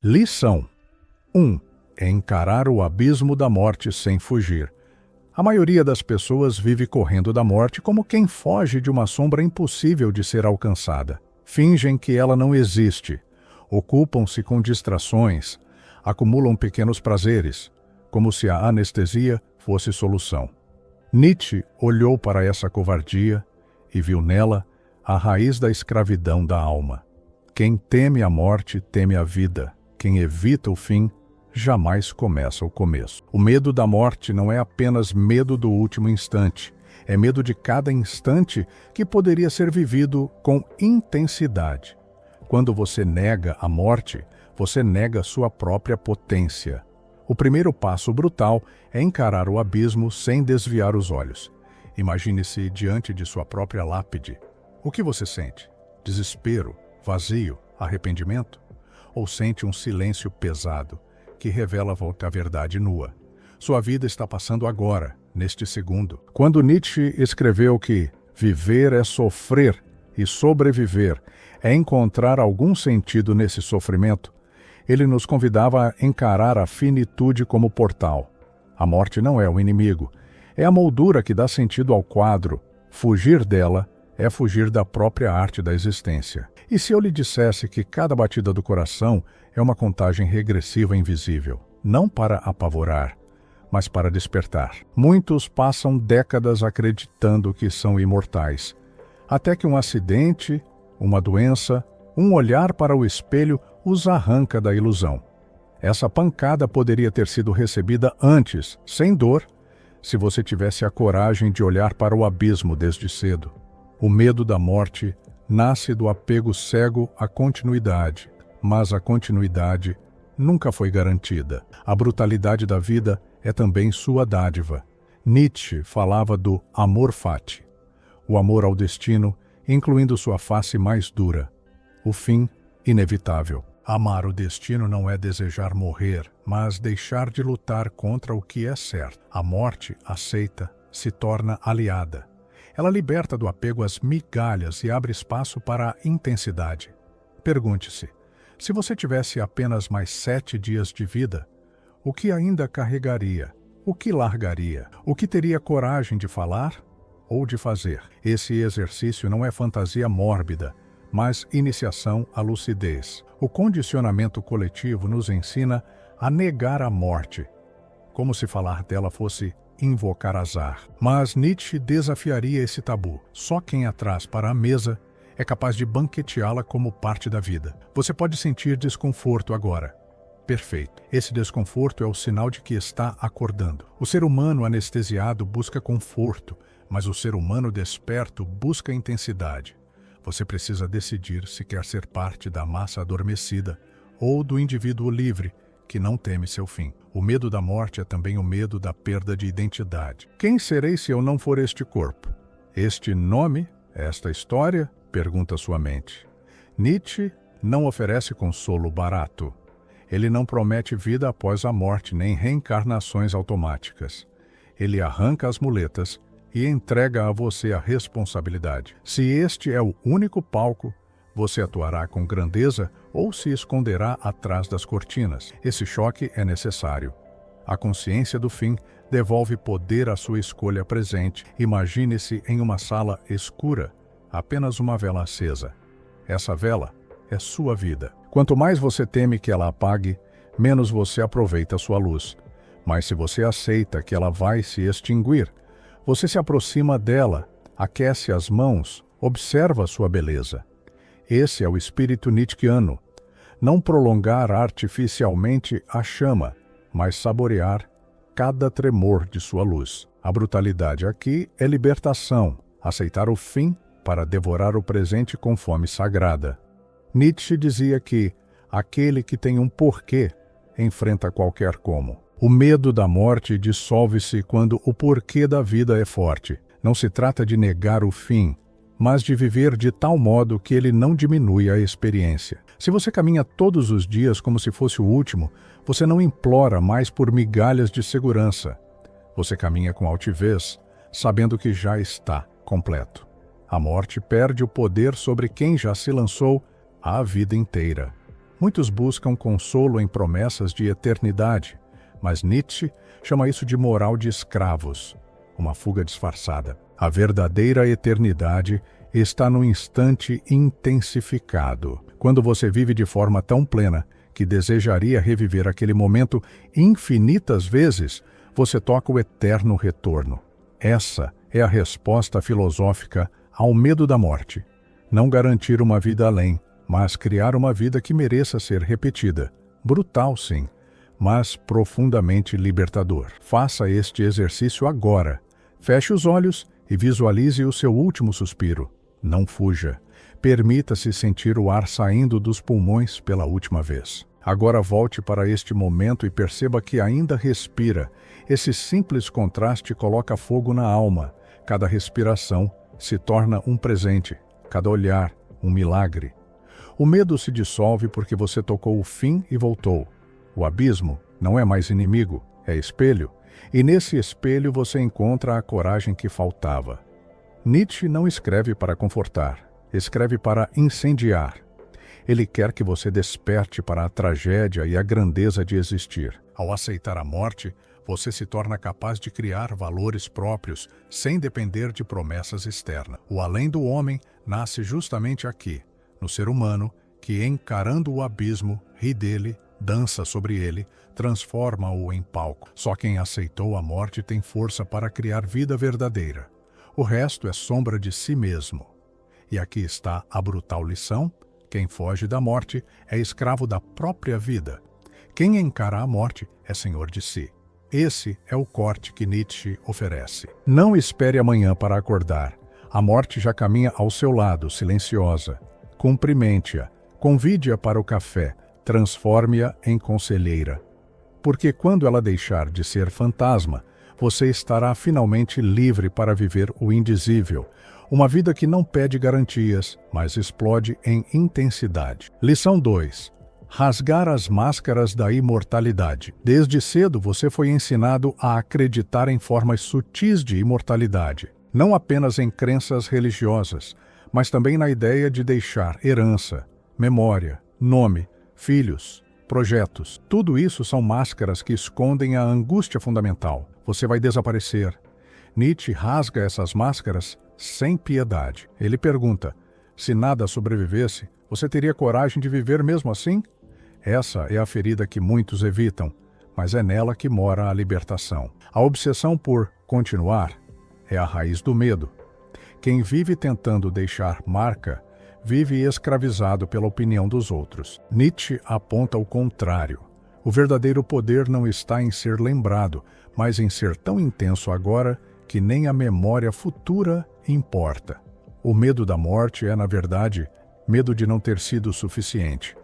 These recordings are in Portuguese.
Lição 1. Encarar o abismo da morte sem fugir. A maioria das pessoas vive correndo da morte como quem foge de uma sombra impossível de ser alcançada. Fingem que ela não existe, ocupam-se com distrações, acumulam pequenos prazeres, como se a anestesia fosse solução. Nietzsche olhou para essa covardia e viu nela a raiz da escravidão da alma. Quem teme a morte teme a vida. Quem evita o fim, jamais começa o começo. O medo da morte não é apenas medo do último instante. É medo de cada instante que poderia ser vivido com intensidade. Quando você nega a morte, você nega sua própria potência. O primeiro passo brutal é encarar o abismo sem desviar os olhos. Imagine-se diante de sua própria lápide. O que você sente? Desespero, vazio, arrependimento? Ou sente um silêncio pesado, que revela a verdade nua? Sua vida está passando agora, neste segundo. Quando Nietzsche escreveu que viver é sofrer e sobreviver é encontrar algum sentido nesse sofrimento, ele nos convidava a encarar a finitude como portal. A morte não é o inimigo, é a moldura que dá sentido ao quadro. Fugir dela é fugir da própria arte da existência. E se eu lhe dissesse que cada batida do coração é uma contagem regressiva invisível, não para apavorar, mas para despertar? Muitos passam décadas acreditando que são imortais, até que um acidente, uma doença, um olhar para o espelho os arranca da ilusão. Essa pancada poderia ter sido recebida antes, sem dor, se você tivesse a coragem de olhar para o abismo desde cedo. O medo da morte nasce do apego cego à continuidade, mas a continuidade nunca foi garantida. A brutalidade da vida é também sua dádiva. Nietzsche falava do amor fati, o amor ao destino, incluindo sua face mais dura, o fim inevitável. Amar o destino não é desejar morrer, mas deixar de lutar contra o que é certo. A morte aceita, se torna aliada. Ela liberta do apego às migalhas e abre espaço para a intensidade. Pergunte-se, se você tivesse apenas mais 7 dias de vida, o que ainda carregaria? O que largaria? O que teria coragem de falar ou de fazer? Esse exercício não é fantasia mórbida, mas iniciação à lucidez. O condicionamento coletivo nos ensina a negar a morte, como se falar dela fosse invocar azar. Mas Nietzsche desafiaria esse tabu. Só quem a traz para a mesa é capaz de banqueteá-la como parte da vida. Você pode sentir desconforto agora. Perfeito. Esse desconforto é o sinal de que está acordando. O ser humano anestesiado busca conforto, mas o ser humano desperto busca intensidade. Você precisa decidir se quer ser parte da massa adormecida ou do indivíduo livre que não teme seu fim. O medo da morte é também o medo da perda de identidade. Quem serei se eu não for este corpo? Este nome? Esta história? Pergunta sua mente. Nietzsche não oferece consolo barato. Ele não promete vida após a morte nem reencarnações automáticas. Ele arranca as muletas e entrega a você a responsabilidade. Se este é o único palco, você atuará com grandeza ou se esconderá atrás das cortinas. Esse choque é necessário. A consciência do fim devolve poder à sua escolha presente. Imagine-se em uma sala escura, apenas uma vela acesa. Essa vela é sua vida. Quanto mais você teme que ela apague, menos você aproveita sua luz. Mas se você aceita que ela vai se extinguir, você se aproxima dela, aquece as mãos, observa sua beleza. Esse é o espírito nietzschiano. Não prolongar artificialmente a chama, mas saborear cada tremor de sua luz. A brutalidade aqui é libertação, aceitar o fim para devorar o presente com fome sagrada. Nietzsche dizia que aquele que tem um porquê enfrenta qualquer como. O medo da morte dissolve-se quando o porquê da vida é forte. Não se trata de negar o fim, mas de viver de tal modo que ele não diminui a experiência. Se você caminha todos os dias como se fosse o último, você não implora mais por migalhas de segurança. Você caminha com altivez, sabendo que já está completo. A morte perde o poder sobre quem já se lançou a vida inteira. Muitos buscam consolo em promessas de eternidade, mas Nietzsche chama isso de moral de escravos, uma fuga disfarçada. A verdadeira eternidade está no instante intensificado, quando você vive de forma tão plena que desejaria reviver aquele momento infinitas vezes. Você toca o eterno retorno. Essa é a resposta filosófica ao medo da morte. Não garantir uma vida além, mas criar uma vida que mereça ser repetida. Brutal, sim, mas profundamente libertador. Faça este exercício agora. Feche os olhos e visualize o seu último suspiro. Não fuja. Permita-se sentir o ar saindo dos pulmões pela última vez. Agora volte para este momento e perceba que ainda respira. Esse simples contraste coloca fogo na alma. Cada respiração se torna um presente, cada olhar um milagre. O medo se dissolve porque você tocou o fim e voltou. O abismo não é mais inimigo, é espelho. E nesse espelho você encontra a coragem que faltava. Nietzsche não escreve para confortar, escreve para incendiar. Ele quer que você desperte para a tragédia e a grandeza de existir. Ao aceitar a morte, você se torna capaz de criar valores próprios, sem depender de promessas externas. O além do homem nasce justamente aqui, no ser humano, que encarando o abismo, ri dele, dança sobre ele, transforma-o em palco. Só quem aceitou a morte tem força para criar vida verdadeira. O resto é sombra de si mesmo. E aqui está a brutal lição: quem foge da morte é escravo da própria vida. Quem encara a morte é senhor de si. Esse é o corte que Nietzsche oferece. Não espere amanhã para acordar. A morte já caminha ao seu lado, silenciosa. Cumprimente-a, convide-a para o café, transforme-a em conselheira. Porque quando ela deixar de ser fantasma, você estará finalmente livre para viver o indizível, uma vida que não pede garantias, mas explode em intensidade. Lição 2. Rasgar as máscaras da imortalidade. Desde cedo você foi ensinado a acreditar em formas sutis de imortalidade, não apenas em crenças religiosas, mas também na ideia de deixar herança, memória, nome, filhos, projetos. Tudo isso são máscaras que escondem a angústia fundamental. Você vai desaparecer. Nietzsche rasga essas máscaras sem piedade. Ele pergunta: se nada sobrevivesse, você teria coragem de viver mesmo assim? Essa é a ferida que muitos evitam, mas é nela que mora a libertação. A obsessão por continuar é a raiz do medo. Quem vive tentando deixar marca, vive escravizado pela opinião dos outros. Nietzsche aponta o contrário. O verdadeiro poder não está em ser lembrado, mas em ser tão intenso agora que nem a memória futura importa. O medo da morte é, na verdade, medo de não ter sido suficiente.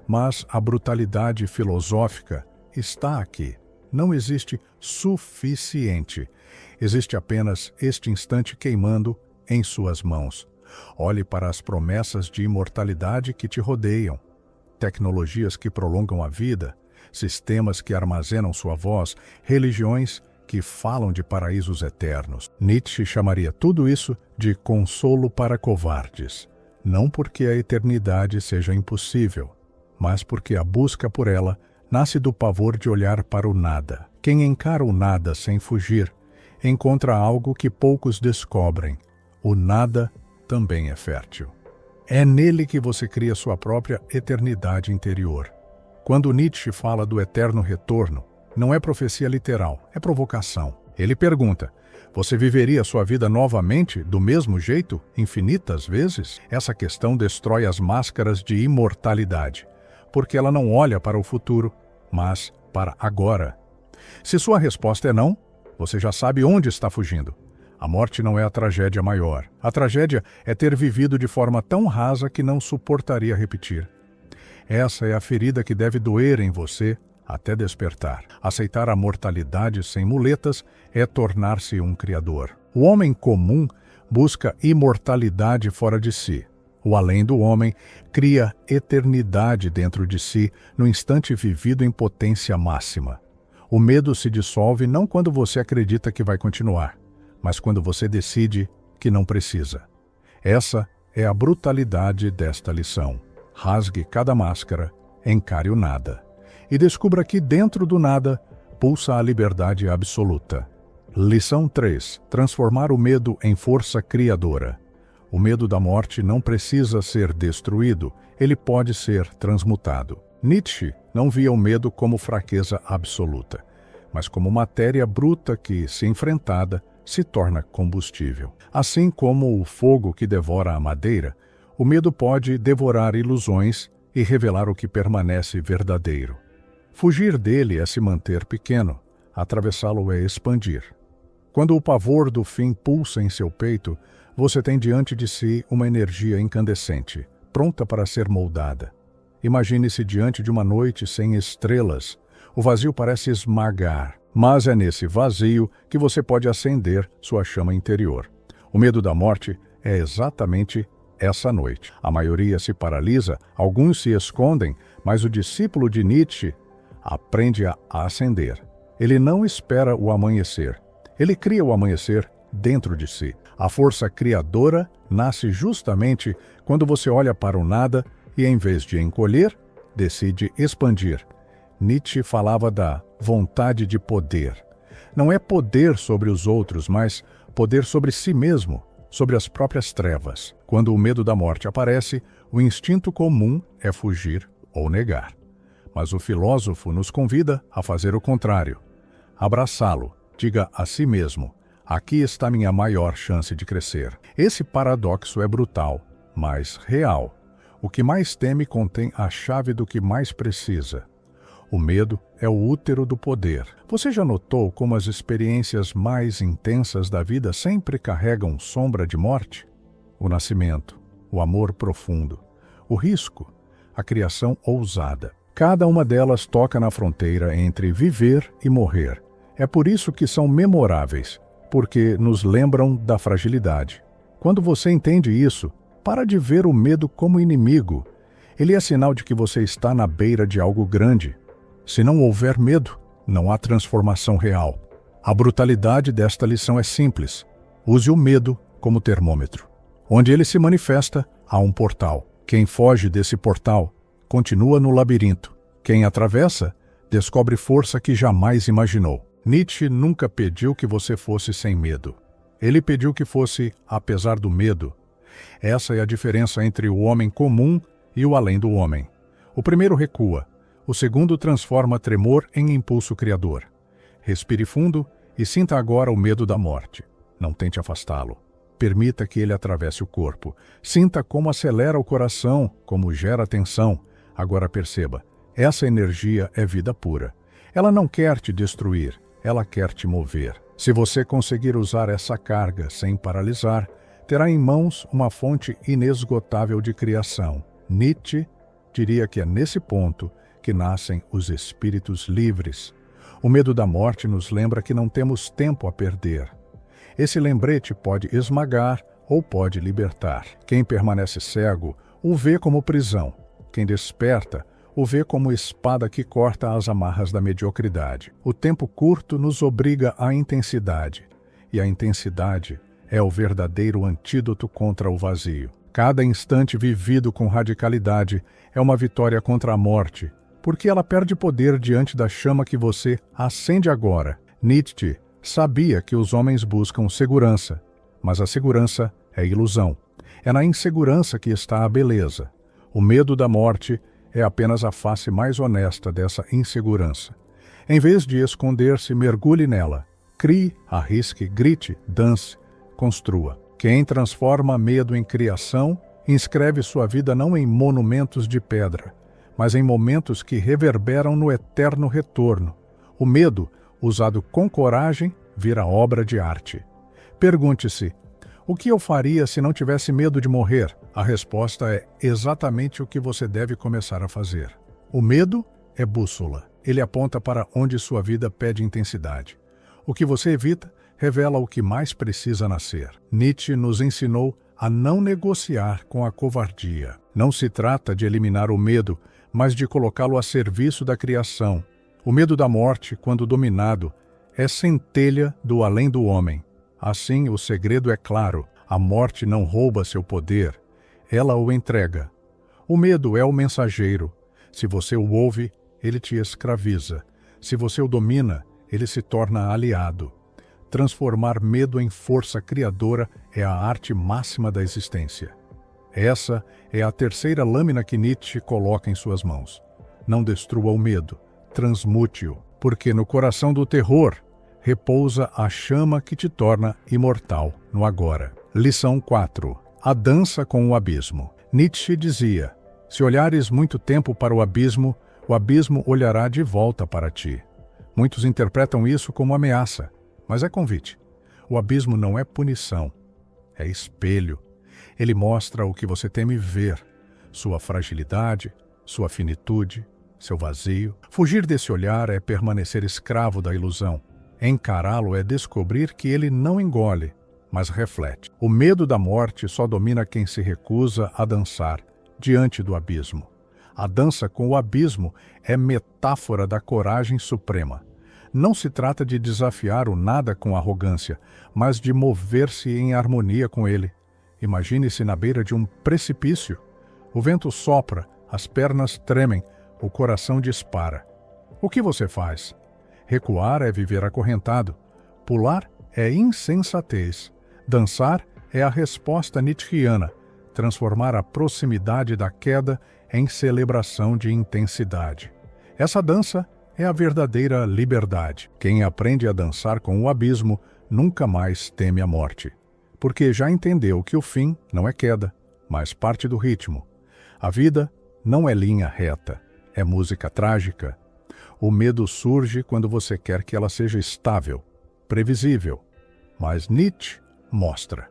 Mas a brutalidade filosófica está aqui. Não existe suficiente. Existe apenas este instante queimando em suas mãos. Olhe para as promessas de imortalidade que te rodeiam. Tecnologias que prolongam a vida, sistemas que armazenam sua voz, religiões que falam de paraísos eternos. Nietzsche chamaria tudo isso de consolo para covardes. Não porque a eternidade seja impossível, mas porque a busca por ela nasce do pavor de olhar para o nada. Quem encara o nada sem fugir, encontra algo que poucos descobrem. O nada também é fértil. É nele que você cria sua própria eternidade interior. Quando Nietzsche fala do eterno retorno, não é profecia literal, é provocação. Ele pergunta: você viveria sua vida novamente, do mesmo jeito, infinitas vezes? Essa questão destrói as máscaras de imortalidade, porque ela não olha para o futuro, mas para agora. Se sua resposta é não, você já sabe onde está fugindo. A morte não é a tragédia maior. A tragédia é ter vivido de forma tão rasa que não suportaria repetir. Essa é a ferida que deve doer em você até despertar. Aceitar a mortalidade sem muletas é tornar-se um criador. O homem comum busca imortalidade fora de si. O além do homem cria eternidade dentro de si no instante vivido em potência máxima. O medo se dissolve não quando você acredita que vai continuar, mas quando você decide que não precisa. Essa é a brutalidade desta lição. Rasgue cada máscara, Encare o nada. E descubra que dentro do nada pulsa a liberdade absoluta. Lição 3. Transformar o medo em força criadora. O medo da morte não precisa ser destruído, ele pode ser transmutado. Nietzsche não via o medo como fraqueza absoluta, mas como matéria bruta que, se enfrentada, se torna combustível. Assim como o fogo que devora a madeira, o medo pode devorar ilusões e revelar o que permanece verdadeiro. Fugir dele é se manter pequeno, atravessá-lo é expandir. Quando o pavor do fim pulsa em seu peito, você tem diante de si uma energia incandescente, pronta para ser moldada. Imagine-se diante de uma noite sem estrelas. O vazio parece esmagar, mas é nesse vazio que você pode acender sua chama interior. O medo da morte é exatamente essa noite. A maioria se paralisa, alguns se escondem, mas o discípulo de Nietzsche aprende a acender. Ele não espera o amanhecer. Ele cria o amanhecer dentro de si. A força criadora nasce justamente quando você olha para o nada e, em vez de encolher, decide expandir. Nietzsche falava da vontade de poder. Não é poder sobre os outros, mas poder sobre si mesmo, sobre as próprias trevas. Quando o medo da morte aparece, o instinto comum é fugir ou negar. Mas o filósofo nos convida a fazer o contrário. Abraçá-lo, diga a si mesmo: aqui está minha maior chance de crescer. Esse paradoxo é brutal, mas real. O que mais teme contém a chave do que mais precisa. O medo é o útero do poder. Você já notou como as experiências mais intensas da vida sempre carregam sombra de morte? O nascimento, o amor profundo, o risco, a criação ousada. Cada uma delas toca na fronteira entre viver e morrer. É por isso que são memoráveis, porque nos lembram da fragilidade. Quando você entende isso, para de ver o medo como inimigo. Ele é sinal de que você está na beira de algo grande. Se não houver medo, não há transformação real. A brutalidade desta lição é simples. Use o medo como termômetro. Onde ele se manifesta, há um portal. Quem foge desse portal, continua no labirinto. Quem atravessa, descobre força que jamais imaginou. Nietzsche nunca pediu que você fosse sem medo. Ele pediu que fosse apesar do medo. Essa é a diferença entre o homem comum e o além do homem. O primeiro recua. O segundo transforma tremor em impulso criador. Respire fundo e sinta agora o medo da morte. Não tente afastá-lo. Permita que ele atravesse o corpo. Sinta como acelera o coração, como gera tensão. Agora perceba, essa energia é vida pura. Ela não quer te destruir, ela quer te mover. Se você conseguir usar essa carga sem paralisar, terá em mãos uma fonte inesgotável de criação. Nietzsche diria que é nesse ponto que nascem os espíritos livres. O medo da morte nos lembra que não temos tempo a perder. Esse lembrete pode esmagar ou pode libertar. Quem permanece cego o vê como prisão. Quem desperta o vê como espada que corta as amarras da mediocridade. O tempo curto nos obriga à intensidade, e a intensidade é o verdadeiro antídoto contra o vazio. Cada instante vivido com radicalidade é uma vitória contra a morte, porque ela perde poder diante da chama que você acende agora. Nietzsche sabia que os homens buscam segurança, mas a segurança é ilusão. É na insegurança que está a beleza. O medo da morte é apenas a face mais honesta dessa insegurança. Em vez de esconder-se, mergulhe nela. Crie, arrisque, grite, dance, construa. Quem transforma medo em criação, inscreve sua vida não em monumentos de pedra, mas em momentos que reverberam no eterno retorno. O medo, usado com coragem, vira obra de arte. Pergunte-se: o que eu faria se não tivesse medo de morrer? A resposta é exatamente o que você deve começar a fazer. O medo é bússola. Ele aponta para onde sua vida pede intensidade. O que você evita revela o que mais precisa nascer. Nietzsche nos ensinou a não negociar com a covardia. Não se trata de eliminar o medo, mas de colocá-lo a serviço da criação. O medo da morte, quando dominado, é centelha do além do homem. Assim, o segredo é claro: a morte não rouba seu poder, ela o entrega. O medo é o mensageiro. Se você o ouve, ele te escraviza. Se você o domina, ele se torna aliado. Transformar medo em força criadora é a arte máxima da existência. Essa é a terceira lâmina que Nietzsche coloca em suas mãos. Não destrua o medo, transmute-o, porque no coração do terror repousa a chama que te torna imortal no agora. Lição 4. A dança com o abismo. Nietzsche dizia: se olhares muito tempo para o abismo olhará de volta para ti. Muitos interpretam isso como ameaça, mas é convite. O abismo não é punição, é espelho. Ele mostra o que você teme ver, sua fragilidade, sua finitude, seu vazio. Fugir desse olhar é permanecer escravo da ilusão. Encará-lo é descobrir que ele não engole, mas reflete. O medo da morte só domina quem se recusa a dançar diante do abismo. A dança com o abismo é metáfora da coragem suprema. Não se trata de desafiar o nada com arrogância, mas de mover-se em harmonia com ele. Imagine-se na beira de um precipício. O vento sopra, as pernas tremem, o coração dispara. O que você faz? Recuar é viver acorrentado. Pular é insensatez. Dançar é a resposta nietzschiana. Transformar a proximidade da queda em celebração de intensidade. Essa dança é a verdadeira liberdade. Quem aprende a dançar com o abismo nunca mais teme a morte, porque já entendeu que o fim não é queda, mas parte do ritmo. A vida não é linha reta, é música trágica. O medo surge quando você quer que ela seja estável, previsível. Mas Nietzsche mostra: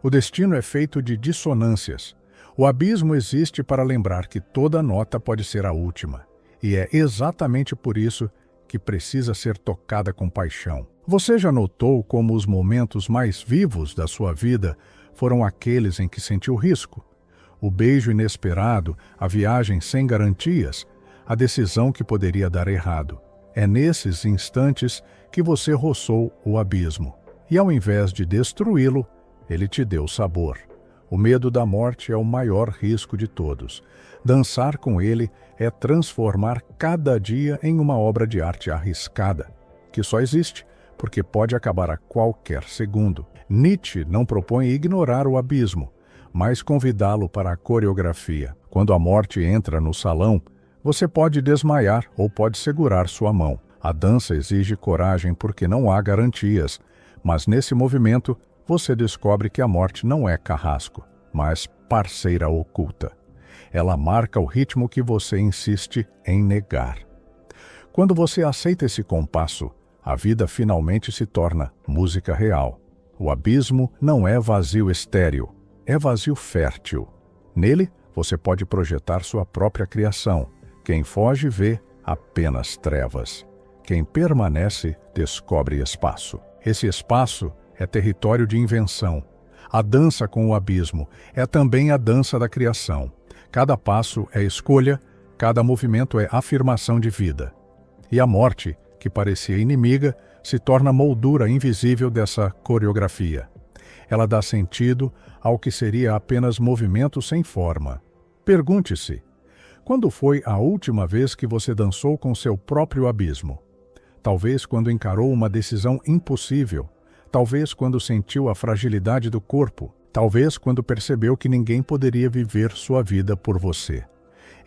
o destino é feito de dissonâncias. O abismo existe para lembrar que toda nota pode ser a última. E é exatamente por isso que precisa ser tocada com paixão. Você já notou como os momentos mais vivos da sua vida foram aqueles em que sentiu risco? O beijo inesperado, a viagem sem garantias, a decisão que poderia dar errado. É nesses instantes que você roçou o abismo. E ao invés de destruí-lo, ele te deu sabor. O medo da morte é o maior risco de todos. Dançar com ele é transformar cada dia em uma obra de arte arriscada, que só existe porque pode acabar a qualquer segundo. Nietzsche não propõe ignorar o abismo, mas convidá-lo para a coreografia. Quando a morte entra no salão, você pode desmaiar ou pode segurar sua mão. A dança exige coragem porque não há garantias, mas nesse movimento você descobre que a morte não é carrasco, mas parceira oculta. Ela marca o ritmo que você insiste em negar. Quando você aceita esse compasso, a vida finalmente se torna música real. O abismo não é vazio estéril, é vazio fértil. Nele, você pode projetar sua própria criação. Quem foge vê apenas trevas. Quem permanece descobre espaço. Esse espaço é território de invenção. A dança com o abismo é também a dança da criação. Cada passo é escolha, cada movimento é afirmação de vida. E a morte, que parecia inimiga, se torna moldura invisível dessa coreografia. Ela dá sentido ao que seria apenas movimento sem forma. Pergunte-se: quando foi a última vez que você dançou com seu próprio abismo? Talvez quando encarou uma decisão impossível. Talvez quando sentiu a fragilidade do corpo. Talvez quando percebeu que ninguém poderia viver sua vida por você.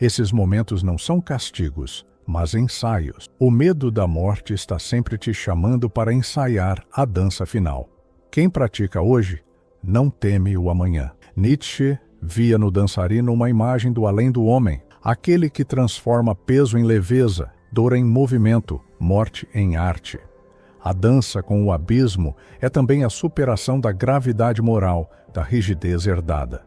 Esses momentos não são castigos, mas ensaios. O medo da morte está sempre te chamando para ensaiar a dança final. Quem pratica hoje não teme o amanhã. Nietzsche via no dançarino uma imagem do além do homem, aquele que transforma peso em leveza, dor em movimento, morte em arte. A dança com o abismo é também a superação da gravidade moral, da rigidez herdada.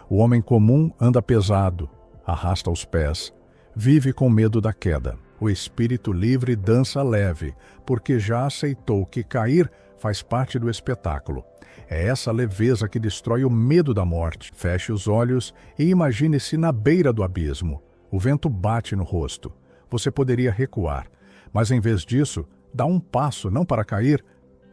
O homem comum anda pesado, arrasta os pés, vive com medo da queda. O espírito livre dança leve, porque já aceitou que cair faz parte do espetáculo. É essa leveza que destrói o medo da morte. Feche os olhos e imagine-se na beira do abismo. O vento bate no rosto. Você poderia recuar, mas em vez disso, dá um passo não para cair,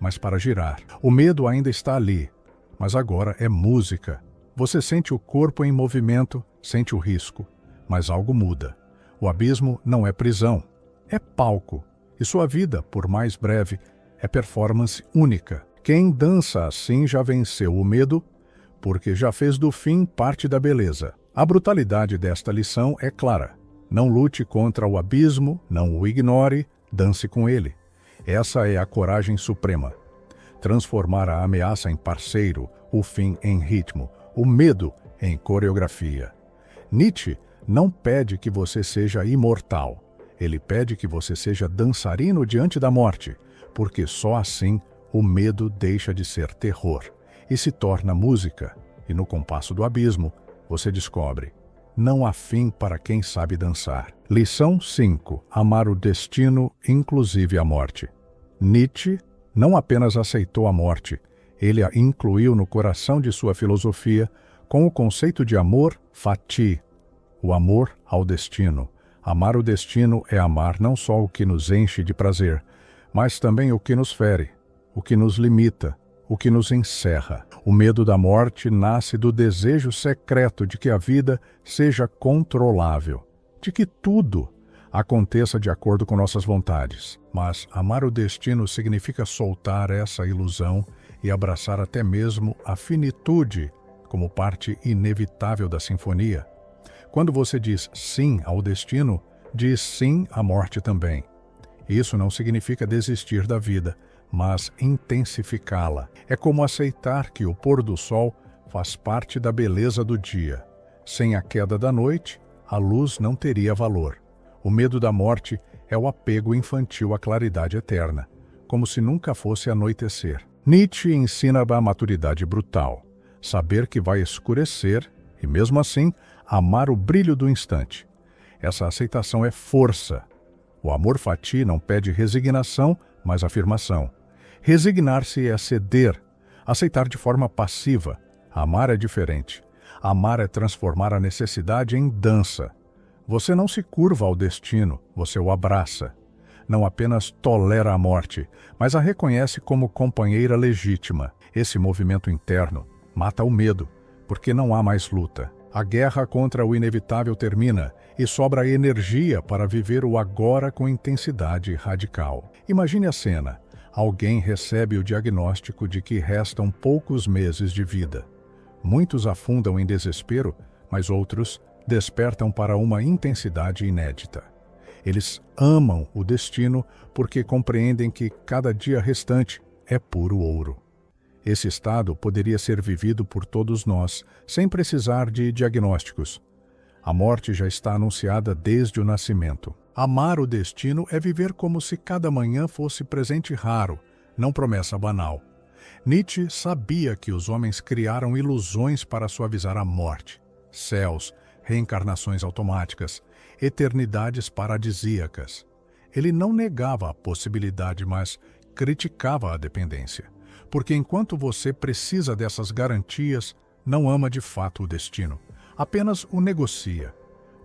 mas para girar. O medo ainda está ali, mas agora é música. Você sente o corpo em movimento, sente o risco, mas algo muda. O abismo não é prisão, é palco, e sua vida, por mais breve, é performance única. Quem dança assim já venceu o medo, porque já fez do fim parte da beleza. A brutalidade desta lição é clara. Não lute contra o abismo, não o ignore, dance com ele. Essa é a coragem suprema. Transformar a ameaça em parceiro, o fim em ritmo, o medo em coreografia. Nietzsche não pede que você seja imortal. Ele pede que você seja dançarino diante da morte, porque só assim o medo deixa de ser terror e se torna música. E no compasso do abismo, você descobre: não há fim para quem sabe dançar. Lição 5. Amar o destino, inclusive a morte. Nietzsche não apenas aceitou a morte, ele a incluiu no coração de sua filosofia com o conceito de amor fati, o amor ao destino. Amar o destino é amar não só o que nos enche de prazer, mas também o que nos fere, o que nos limita, o que nos encerra. O medo da morte nasce do desejo secreto de que a vida seja controlável, de que tudo aconteça de acordo com nossas vontades. Mas amar o destino significa soltar essa ilusão e abraçar até mesmo a finitude como parte inevitável da sinfonia. Quando você diz sim ao destino, diz sim à morte também. Isso não significa desistir da vida, mas intensificá-la. É como aceitar que o pôr do sol faz parte da beleza do dia. Sem a queda da noite, a luz não teria valor. O medo da morte é o apego infantil à claridade eterna, como se nunca fosse anoitecer. Nietzsche ensina a maturidade brutal, saber que vai escurecer e, mesmo assim, amar o brilho do instante. Essa aceitação é força. O amor fati não pede resignação, mas afirmação. Resignar-se é ceder, aceitar de forma passiva. Amar é diferente. Amar é transformar a necessidade em dança. Você não se curva ao destino, você o abraça. Não apenas tolera a morte, mas a reconhece como companheira legítima. Esse movimento interno mata o medo, porque não há mais luta. A guerra contra o inevitável termina e sobra energia para viver o agora com intensidade radical. Imagine a cena. Alguém recebe o diagnóstico de que restam poucos meses de vida. Muitos afundam em desespero, mas outros despertam para uma intensidade inédita. Eles amam o destino porque compreendem que cada dia restante é puro ouro. Esse estado poderia ser vivido por todos nós, sem precisar de diagnósticos. A morte já está anunciada desde o nascimento. Amar o destino é viver como se cada manhã fosse presente raro, não promessa banal. Nietzsche sabia que os homens criaram ilusões para suavizar a morte. Céus, reencarnações automáticas, eternidades paradisíacas. Ele não negava a possibilidade, mas criticava a dependência. Porque enquanto você precisa dessas garantias, não ama de fato o destino. Apenas o negocia.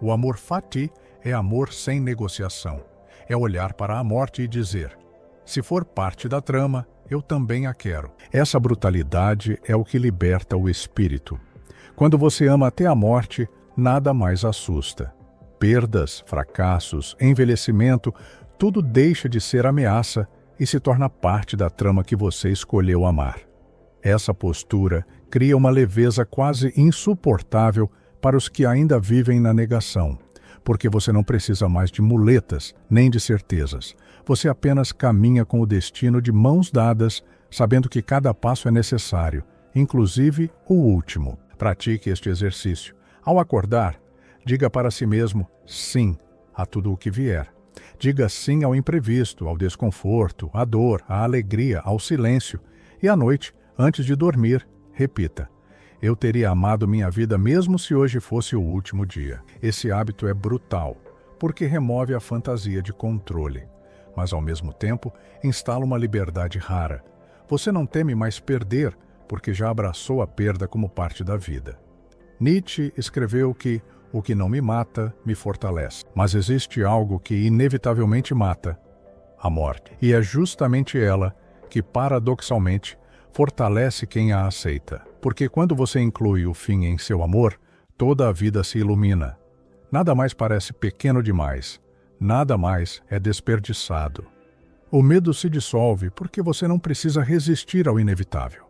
O amor fati é amor sem negociação. É olhar para a morte e dizer: se for parte da trama, eu também a quero. Essa brutalidade é o que liberta o espírito. Quando você ama até a morte, nada mais assusta. Perdas, fracassos, envelhecimento, tudo deixa de ser ameaça e se torna parte da trama que você escolheu amar. Essa postura cria uma leveza quase insuportável para os que ainda vivem na negação, porque você não precisa mais de muletas nem de certezas. Você apenas caminha com o destino de mãos dadas, sabendo que cada passo é necessário, inclusive o último. Pratique este exercício. Ao acordar, diga para si mesmo sim a tudo o que vier. Diga sim ao imprevisto, ao desconforto, à dor, à alegria, ao silêncio. E à noite, antes de dormir, repita: eu teria amado minha vida mesmo se hoje fosse o último dia. Esse hábito é brutal, porque remove a fantasia de controle, mas ao mesmo tempo instala uma liberdade rara. Você não teme mais perder, porque já abraçou a perda como parte da vida. Nietzsche escreveu que o que não me mata, me fortalece. Mas existe algo que inevitavelmente mata: a morte. E é justamente ela que, paradoxalmente, fortalece quem a aceita. Porque quando você inclui o fim em seu amor, toda a vida se ilumina. Nada mais parece pequeno demais. Nada mais é desperdiçado. O medo se dissolve porque você não precisa resistir ao inevitável.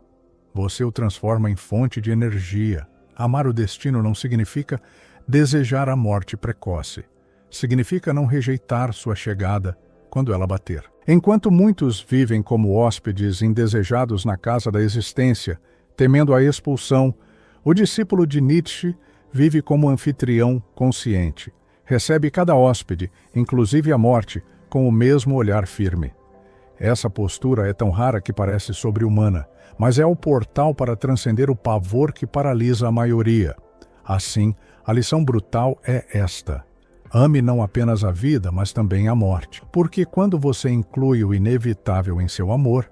Você o transforma em fonte de energia. Amar o destino não significa desejar a morte precoce. Significa não rejeitar sua chegada quando ela bater. Enquanto muitos vivem como hóspedes indesejados na casa da existência, temendo a expulsão, o discípulo de Nietzsche vive como anfitrião consciente. Recebe cada hóspede, inclusive a morte, com o mesmo olhar firme. Essa postura é tão rara que parece sobre-humana, mas é o portal para transcender o pavor que paralisa a maioria. Assim, a lição brutal é esta: ame não apenas a vida, mas também a morte. Porque quando você inclui o inevitável em seu amor,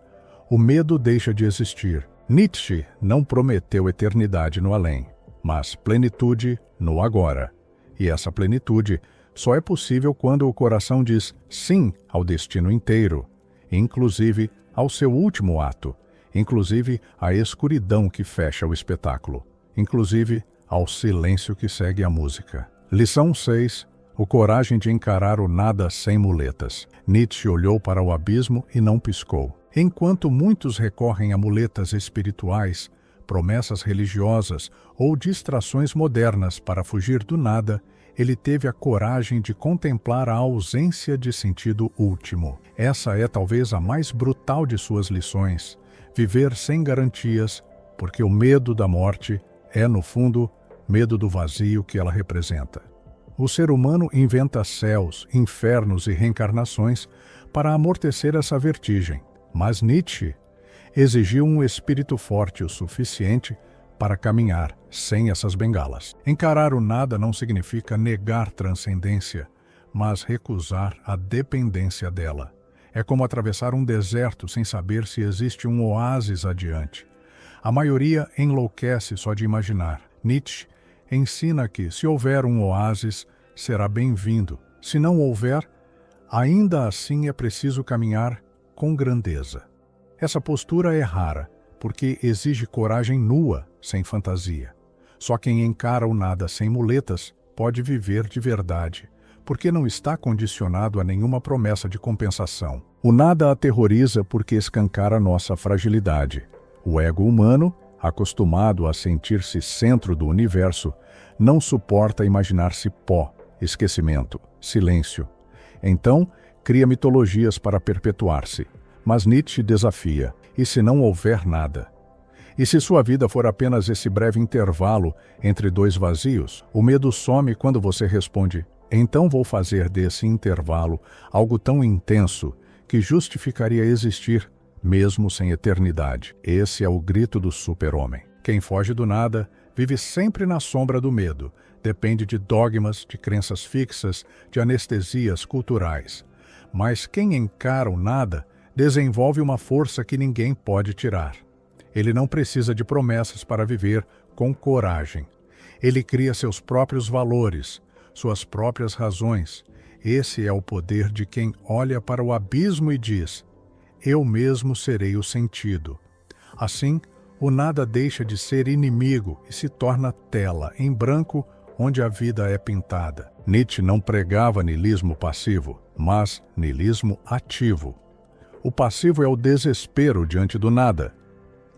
o medo deixa de existir. Nietzsche não prometeu eternidade no além, mas plenitude no agora. E essa plenitude só é possível quando o coração diz sim ao destino inteiro, inclusive ao seu último ato, inclusive à escuridão que fecha o espetáculo, inclusive ao silêncio que segue a música. Lição 6. O coragem de encarar o nada sem muletas. Nietzsche olhou para o abismo e não piscou. Enquanto muitos recorrem a muletas espirituais, promessas religiosas ou distrações modernas para fugir do nada, ele teve a coragem de contemplar a ausência de sentido último. Essa é talvez a mais brutal de suas lições: viver sem garantias, porque o medo da morte é, no fundo, medo do vazio que ela representa. O ser humano inventa céus, infernos e reencarnações para amortecer essa vertigem, mas Nietzsche exigiu um espírito forte o suficiente para caminhar sem essas bengalas. Encarar o nada não significa negar transcendência, mas recusar a dependência dela. É como atravessar um deserto sem saber se existe um oásis adiante. A maioria enlouquece só de imaginar. Nietzsche ensina que, se houver um oásis, será bem-vindo. Se não houver, ainda assim é preciso caminhar com grandeza. Essa postura é rara, porque exige coragem nua, sem fantasia. Só quem encara o nada sem muletas pode viver de verdade, porque não está condicionado a nenhuma promessa de compensação. O nada aterroriza porque escancara nossa fragilidade. O ego humano, acostumado a sentir-se centro do universo, não suporta imaginar-se pó, esquecimento, silêncio. Então, cria mitologias para perpetuar-se. Mas Nietzsche desafia: e se não houver nada? E se sua vida for apenas esse breve intervalo entre dois vazios? O medo some quando você responde: então vou fazer desse intervalo algo tão intenso que justificaria existir, mesmo sem eternidade. Esse é o grito do super-homem. Quem foge do nada vive sempre na sombra do medo. Depende de dogmas, de crenças fixas, de anestesias culturais. Mas quem encara o nada desenvolve uma força que ninguém pode tirar. Ele não precisa de promessas para viver com coragem. Ele cria seus próprios valores, suas próprias razões. Esse é o poder de quem olha para o abismo e diz: eu mesmo serei o sentido. Assim, o nada deixa de ser inimigo e se torna tela em branco onde a vida é pintada. Nietzsche não pregava niilismo passivo, mas niilismo ativo. O passivo é o desespero diante do nada.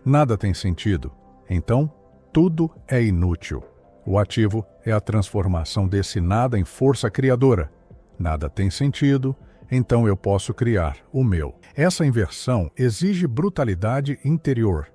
Nada tem sentido, então tudo é inútil. O ativo é a transformação desse nada em força criadora. Nada tem sentido, então eu posso criar o meu. Essa inversão exige brutalidade interior,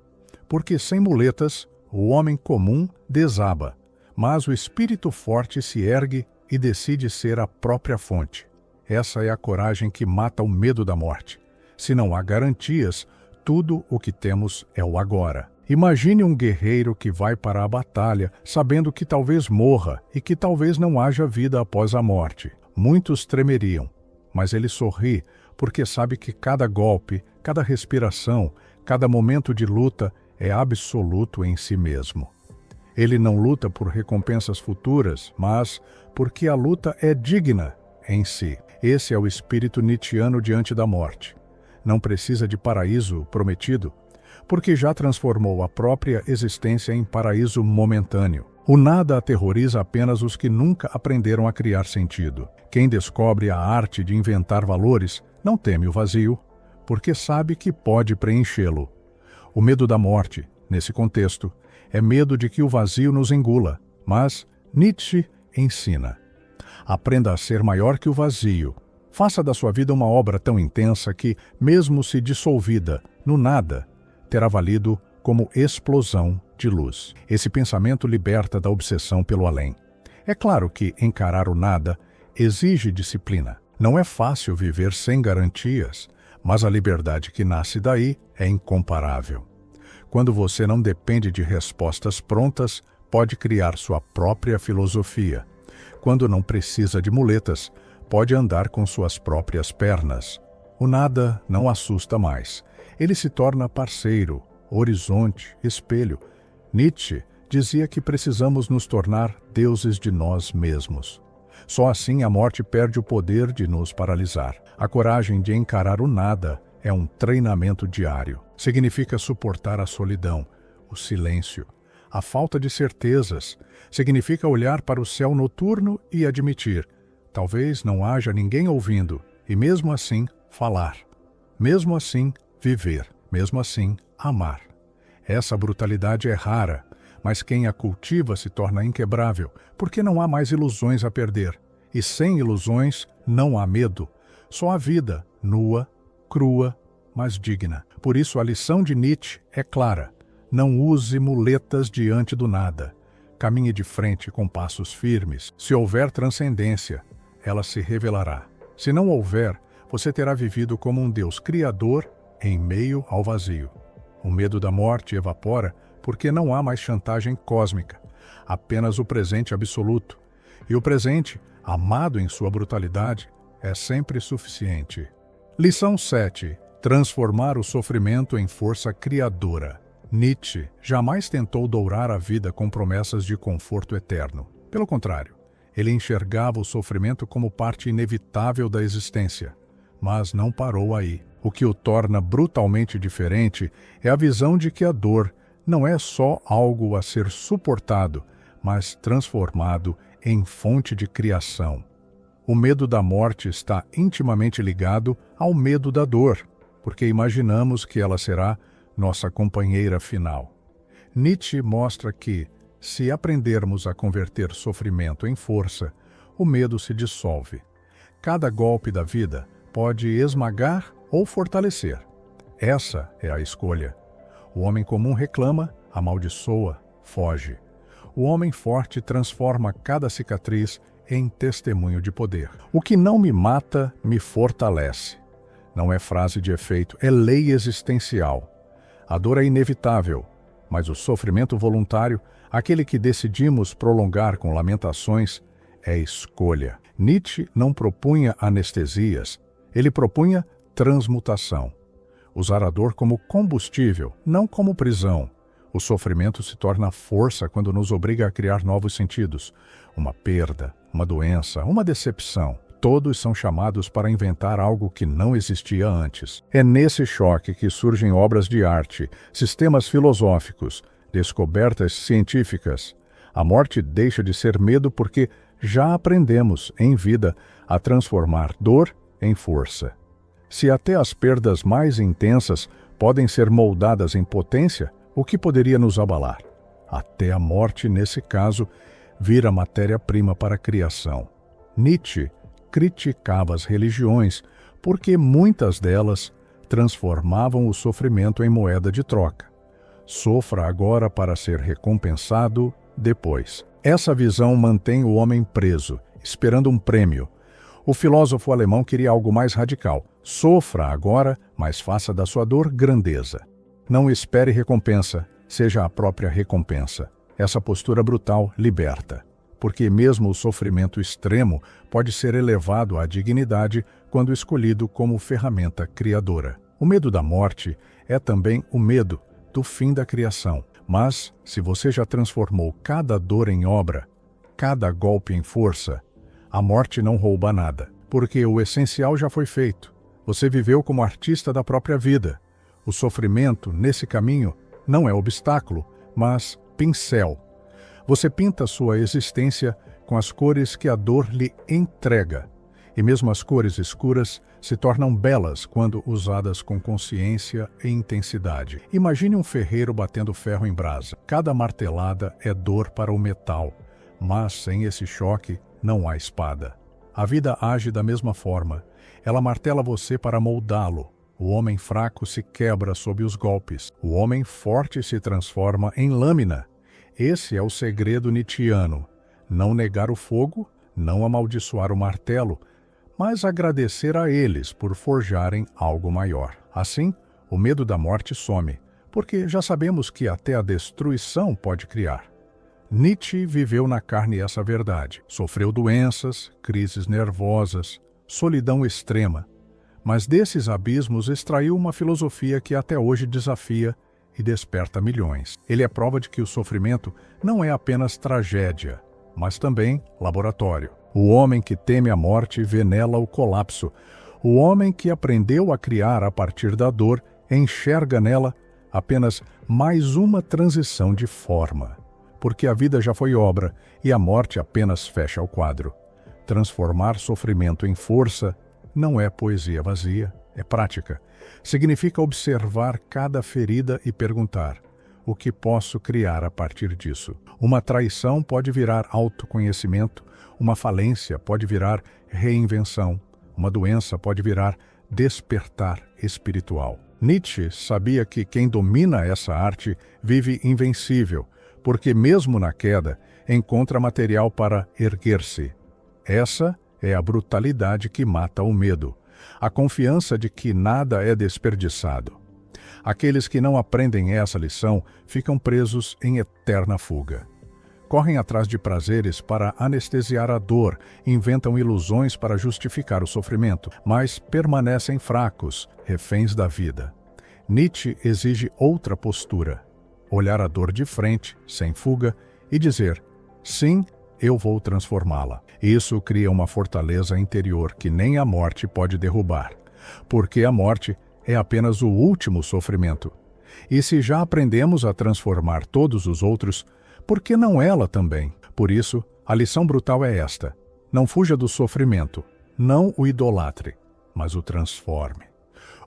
porque sem muletas, o homem comum desaba, mas o espírito forte se ergue e decide ser a própria fonte. Essa é a coragem que mata o medo da morte. Se não há garantias, tudo o que temos é o agora. Imagine um guerreiro que vai para a batalha sabendo que talvez morra e que talvez não haja vida após a morte. Muitos tremeriam, mas ele sorri porque sabe que cada golpe, cada respiração, cada momento de luta é absoluto em si mesmo. Ele não luta por recompensas futuras, mas porque a luta é digna em si. Esse é o espírito nietzschiano diante da morte. Não precisa de paraíso prometido, porque já transformou a própria existência em paraíso momentâneo. O nada aterroriza apenas os que nunca aprenderam a criar sentido. Quem descobre a arte de inventar valores não teme o vazio, porque sabe que pode preenchê-lo. O medo da morte, nesse contexto, é medo de que o vazio nos engula, mas Nietzsche ensina: aprenda a ser maior que o vazio. Faça da sua vida uma obra tão intensa que, mesmo se dissolvida no nada, terá valido como explosão de luz. Esse pensamento liberta da obsessão pelo além. É claro que encarar o nada exige disciplina. Não é fácil viver sem garantias, mas a liberdade que nasce daí é incomparável. Quando você não depende de respostas prontas, pode criar sua própria filosofia. Quando não precisa de muletas, pode andar com suas próprias pernas. O nada não assusta mais. Ele se torna parceiro, horizonte, espelho. Nietzsche dizia que precisamos nos tornar deuses de nós mesmos. Só assim a morte perde o poder de nos paralisar. A coragem de encarar o nada é um treinamento diário. Significa suportar a solidão, o silêncio, a falta de certezas. Significa olhar para o céu noturno e admitir: talvez não haja ninguém ouvindo, e mesmo assim falar. Mesmo assim viver. Mesmo assim amar. Essa brutalidade é rara, mas quem a cultiva se torna inquebrável, porque não há mais ilusões a perder. E sem ilusões não há medo. Só a vida, nua, crua, mas digna. Por isso a lição de Nietzsche é clara: não use muletas diante do nada. Caminhe de frente com passos firmes. Se houver transcendência, ela se revelará. Se não houver, você terá vivido como um Deus criador em meio ao vazio. O medo da morte evapora porque não há mais chantagem cósmica, apenas o presente absoluto. E o presente, amado em sua brutalidade, é sempre suficiente. Lição 7. Transformar o sofrimento em força criadora. Nietzsche jamais tentou dourar a vida com promessas de conforto eterno. Pelo contrário, ele enxergava o sofrimento como parte inevitável da existência. Mas não parou aí. O que o torna brutalmente diferente é a visão de que a dor não é só algo a ser suportado, mas transformado em fonte de criação. O medo da morte está intimamente ligado ao medo da dor, porque imaginamos que ela será nossa companheira final. Nietzsche mostra que, se aprendermos a converter sofrimento em força, o medo se dissolve. Cada golpe da vida pode esmagar ou fortalecer. Essa é a escolha. O homem comum reclama, amaldiçoa, foge. O homem forte transforma cada cicatriz em testemunho de poder. O que não me mata, me fortalece. Não é frase de efeito, é lei existencial. A dor é inevitável, mas o sofrimento voluntário, aquele que decidimos prolongar com lamentações, é escolha. Nietzsche não propunha anestesias, ele propunha transmutação. Usar a dor como combustível, não como prisão. O sofrimento se torna força quando nos obriga a criar novos sentidos. Uma perda, uma doença, uma decepção. Todos são chamados para inventar algo que não existia antes. É nesse choque que surgem obras de arte, sistemas filosóficos, descobertas científicas. A morte deixa de ser medo porque já aprendemos, em vida, a transformar dor em força. Se até as perdas mais intensas podem ser moldadas em potência, o que poderia nos abalar? Até a morte, nesse caso, vira matéria-prima para a criação. Nietzsche criticava as religiões porque muitas delas transformavam o sofrimento em moeda de troca. Sofra agora para ser recompensado depois. Essa visão mantém o homem preso, esperando um prêmio. O filósofo alemão queria algo mais radical. Sofra agora, mas faça da sua dor grandeza. Não espere recompensa, seja a própria recompensa. Essa postura brutal liberta, porque mesmo o sofrimento extremo pode ser elevado à dignidade quando escolhido como ferramenta criadora. O medo da morte é também o medo do fim da criação. Mas, se você já transformou cada dor em obra, cada golpe em força, a morte não rouba nada, porque o essencial já foi feito. Você viveu como artista da própria vida. O sofrimento, nesse caminho, não é obstáculo, mas pincel. Você pinta sua existência com as cores que a dor lhe entrega. E mesmo as cores escuras se tornam belas quando usadas com consciência e intensidade. Imagine um ferreiro batendo ferro em brasa. Cada martelada é dor para o metal, mas sem esse choque não há espada. A vida age da mesma forma. Ela martela você para moldá-lo. O homem fraco se quebra sob os golpes. O homem forte se transforma em lâmina. Esse é o segredo nietzschiano. Não negar o fogo, não amaldiçoar o martelo, mas agradecer a eles por forjarem algo maior. Assim, o medo da morte some, porque já sabemos que até a destruição pode criar. Nietzsche viveu na carne essa verdade. Sofreu doenças, crises nervosas, solidão extrema, mas desses abismos extraiu uma filosofia que até hoje desafia e desperta milhões. Ele é prova de que o sofrimento não é apenas tragédia, mas também laboratório. O homem que teme a morte vê nela o colapso. O homem que aprendeu a criar a partir da dor enxerga nela apenas mais uma transição de forma. Porque a vida já foi obra e a morte apenas fecha o quadro. Transformar sofrimento em força não é poesia vazia, é prática. Significa observar cada ferida e perguntar: o que posso criar a partir disso? Uma traição pode virar autoconhecimento, uma falência pode virar reinvenção, uma doença pode virar despertar espiritual. Nietzsche sabia que quem domina essa arte vive invencível, porque mesmo na queda encontra material para erguer-se. Essa é a brutalidade que mata o medo, a confiança de que nada é desperdiçado. Aqueles que não aprendem essa lição ficam presos em eterna fuga. Correm atrás de prazeres para anestesiar a dor, inventam ilusões para justificar o sofrimento, mas permanecem fracos, reféns da vida. Nietzsche exige outra postura: olhar a dor de frente, sem fuga, e dizer: sim, eu vou transformá-la. Isso cria uma fortaleza interior que nem a morte pode derrubar, porque a morte é apenas o último sofrimento. E se já aprendemos a transformar todos os outros, por que não ela também? Por isso, a lição brutal é esta: não fuja do sofrimento, não o idolatre, mas o transforme.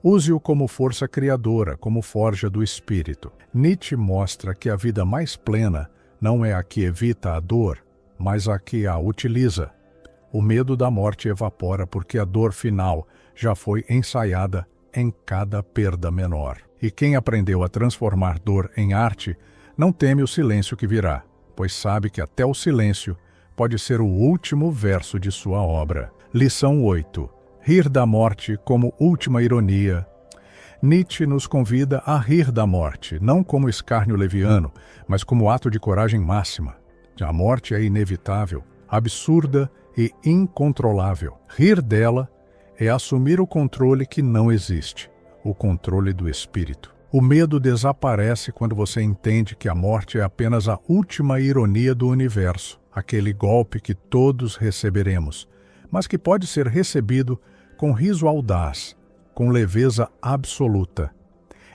Use-o como força criadora, como forja do espírito. Nietzsche mostra que a vida mais plena não é a que evita a dor, mas a que a utiliza. O medo da morte evapora porque a dor final já foi ensaiada em cada perda menor. E quem aprendeu a transformar dor em arte não teme o silêncio que virá, pois sabe que até o silêncio pode ser o último verso de sua obra. Lição 8. Rir da morte como última ironia. Nietzsche nos convida a rir da morte, não como escárnio leviano, mas como ato de coragem máxima. A morte é inevitável, absurda e incontrolável. Rir dela é assumir o controle que não existe, o controle do espírito. O medo desaparece quando você entende que a morte é apenas a última ironia do universo, aquele golpe que todos receberemos, mas que pode ser recebido com riso audaz, com leveza absoluta.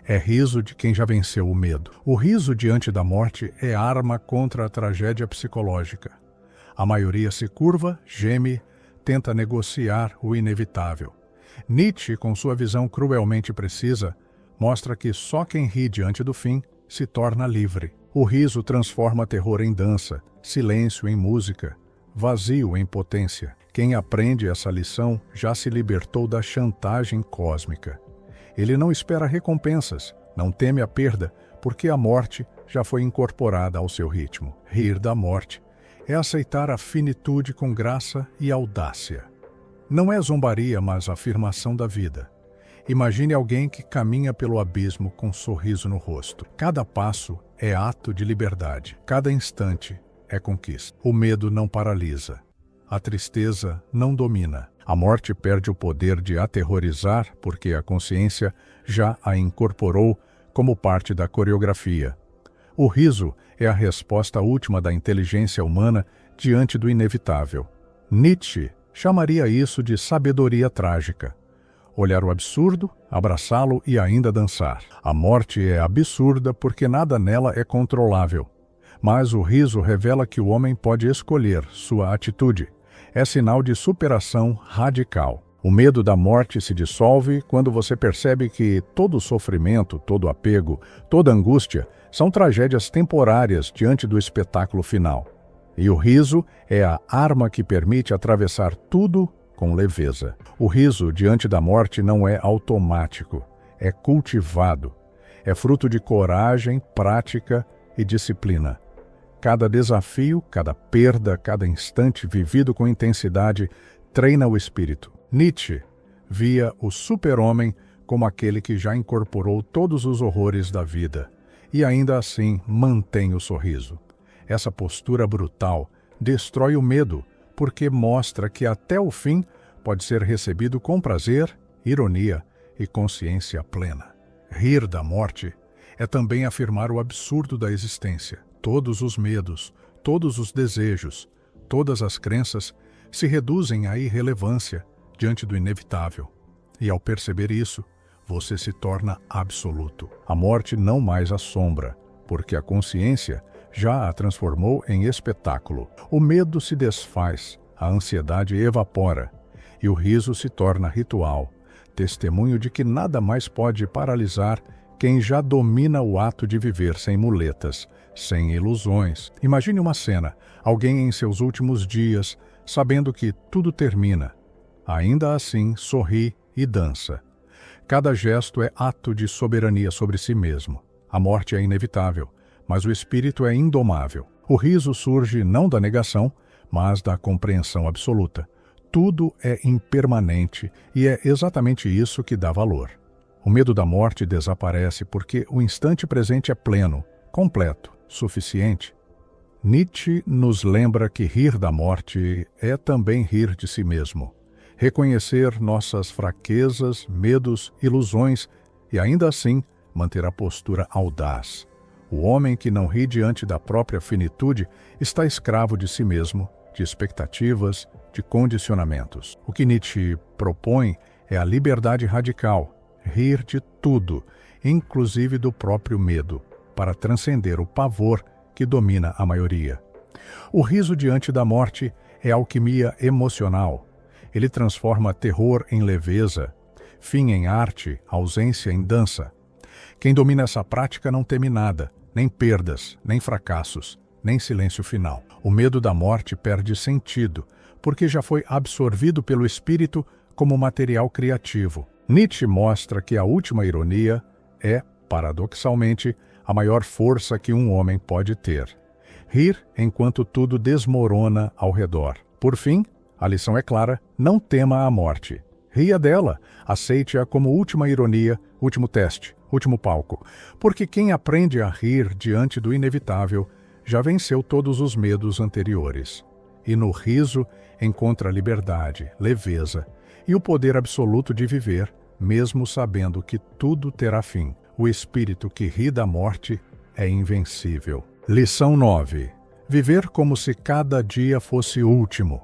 É riso de quem já venceu o medo. O riso diante da morte é arma contra a tragédia psicológica. A maioria se curva, geme, tenta negociar o inevitável. Nietzsche, com sua visão cruelmente precisa, mostra que só quem ri diante do fim se torna livre. O riso transforma terror em dança, silêncio em música, vazio em potência. Quem aprende essa lição já se libertou da chantagem cósmica. Ele não espera recompensas, não teme a perda, porque a morte já foi incorporada ao seu ritmo. Rir da morte é aceitar a finitude com graça e audácia. Não é zombaria, mas afirmação da vida. Imagine alguém que caminha pelo abismo com um sorriso no rosto. Cada passo é ato de liberdade. Cada instante é conquista. O medo não paralisa. A tristeza não domina. A morte perde o poder de aterrorizar porque a consciência já a incorporou como parte da coreografia. O riso é a resposta última da inteligência humana diante do inevitável. Nietzsche chamaria isso de sabedoria trágica. Olhar o absurdo, abraçá-lo e ainda dançar. A morte é absurda porque nada nela é controlável. Mas o riso revela que o homem pode escolher sua atitude. É sinal de superação radical. O medo da morte se dissolve quando você percebe que todo sofrimento, todo apego, toda angústia são tragédias temporárias diante do espetáculo final. E o riso é a arma que permite atravessar tudo com leveza. O riso diante da morte não é automático, é cultivado. É fruto de coragem, prática e disciplina. Cada desafio, cada perda, cada instante vivido com intensidade treina o espírito. Nietzsche via o super-homem como aquele que já incorporou todos os horrores da vida e ainda assim mantém o sorriso. Essa postura brutal destrói o medo, porque mostra que até o fim pode ser recebido com prazer, ironia e consciência plena. Rir da morte é também afirmar o absurdo da existência. Todos os medos, todos os desejos, todas as crenças se reduzem à irrelevância diante do inevitável. E ao perceber isso, você se torna absoluto. A morte não mais assombra, porque a consciência já a transformou em espetáculo. O medo se desfaz, a ansiedade evapora, e o riso se torna ritual, testemunho de que nada mais pode paralisar quem já domina o ato de viver sem muletas, sem ilusões. Imagine uma cena, alguém em seus últimos dias, sabendo que tudo termina. Ainda assim, sorri e dança. Cada gesto é ato de soberania sobre si mesmo. A morte é inevitável, mas o espírito é indomável. O riso surge não da negação, mas da compreensão absoluta. Tudo é impermanente e é exatamente isso que dá valor. O medo da morte desaparece porque o instante presente é pleno, completo, suficiente. Nietzsche nos lembra que rir da morte é também rir de si mesmo. Reconhecer nossas fraquezas, medos, ilusões e ainda assim manter a postura audaz. O homem que não ri diante da própria finitude está escravo de si mesmo, de expectativas, de condicionamentos. O que Nietzsche propõe é a liberdade radical, rir de tudo, inclusive do próprio medo, para transcender o pavor que domina a maioria. O riso diante da morte é alquimia emocional. Ele transforma terror em leveza, fim em arte, ausência em dança. Quem domina essa prática não teme nada, nem perdas, nem fracassos, nem silêncio final. O medo da morte perde sentido, porque já foi absorvido pelo espírito como material criativo. Nietzsche mostra que a última ironia é, paradoxalmente, a maior força que um homem pode ter. Rir enquanto tudo desmorona ao redor. Por fim, a lição é clara: não tema a morte. Ria dela, aceite-a como última ironia, último teste, último palco. Porque quem aprende a rir diante do inevitável já venceu todos os medos anteriores. E no riso encontra liberdade, leveza e o poder absoluto de viver, mesmo sabendo que tudo terá fim. O espírito que ri da morte é invencível. Lição 9. Viver como se cada dia fosse o último.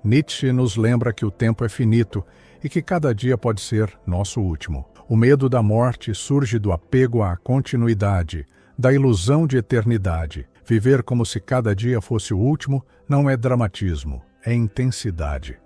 Nietzsche nos lembra que o tempo é finito e que cada dia pode ser nosso último. O medo da morte surge do apego à continuidade, da ilusão de eternidade. Viver como se cada dia fosse o último não é dramatismo, é intensidade.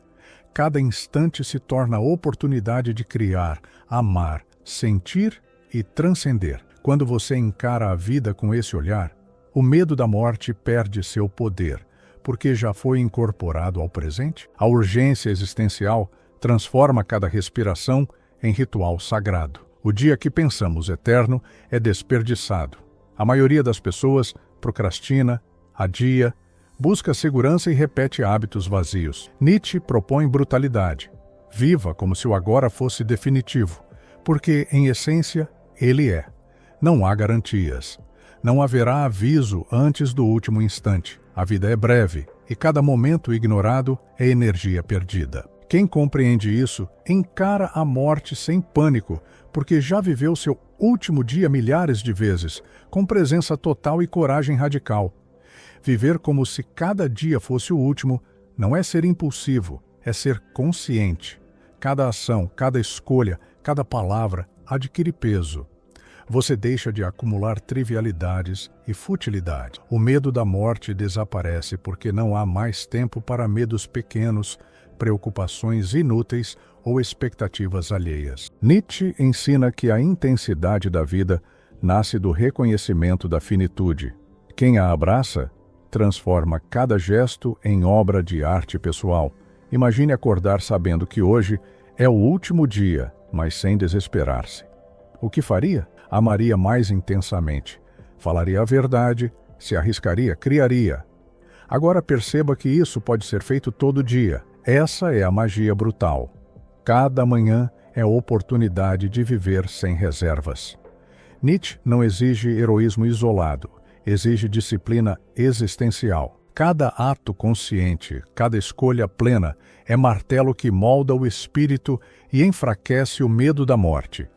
Cada instante se torna oportunidade de criar, amar, sentir e transcender. Quando você encara a vida com esse olhar, o medo da morte perde seu poder, porque já foi incorporado ao presente. A urgência existencial transforma cada respiração em ritual sagrado. O dia que pensamos eterno é desperdiçado. A maioria das pessoas procrastina, adia, busca segurança e repete hábitos vazios. Nietzsche propõe brutalidade. Viva como se o agora fosse definitivo, porque, em essência, ele é. Não há garantias. Não haverá aviso antes do último instante. A vida é breve e cada momento ignorado é energia perdida. Quem compreende isso encara a morte sem pânico, porque já viveu seu último dia milhares de vezes, com presença total e coragem radical. Viver como se cada dia fosse o último não é ser impulsivo, é ser consciente. Cada ação, cada escolha, cada palavra adquire peso. Você deixa de acumular trivialidades e futilidades. O medo da morte desaparece porque não há mais tempo para medos pequenos, preocupações inúteis ou expectativas alheias. Nietzsche ensina que a intensidade da vida nasce do reconhecimento da finitude. Quem a abraça transforma cada gesto em obra de arte pessoal. Imagine acordar sabendo que hoje é o último dia, mas sem desesperar-se. O que faria? Amaria mais intensamente. Falaria a verdade, se arriscaria, criaria. Agora perceba que isso pode ser feito todo dia. Essa é a magia brutal. Cada manhã é oportunidade de viver sem reservas. Nietzsche não exige heroísmo isolado, exige disciplina existencial. Cada ato consciente, cada escolha plena é martelo que molda o espírito e enfraquece o medo da morte.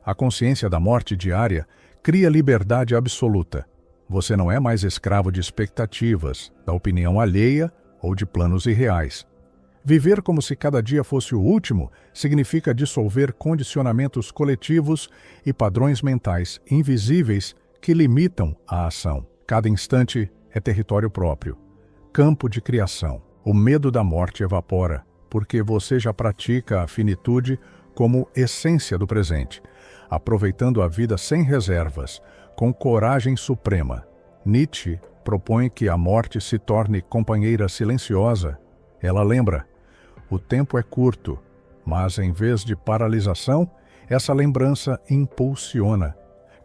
A consciência da morte diária cria liberdade absoluta. Você não é mais escravo de expectativas, da opinião alheia ou de planos irreais. Viver como se cada dia fosse o último significa dissolver condicionamentos coletivos e padrões mentais invisíveis que limitam a ação. Cada instante é território próprio, campo de criação. O medo da morte evapora, porque você já pratica a finitude como essência do presente, aproveitando a vida sem reservas, com coragem suprema. Nietzsche propõe que a morte se torne companheira silenciosa. Ela lembra: o tempo é curto, mas em vez de paralisação, essa lembrança impulsiona.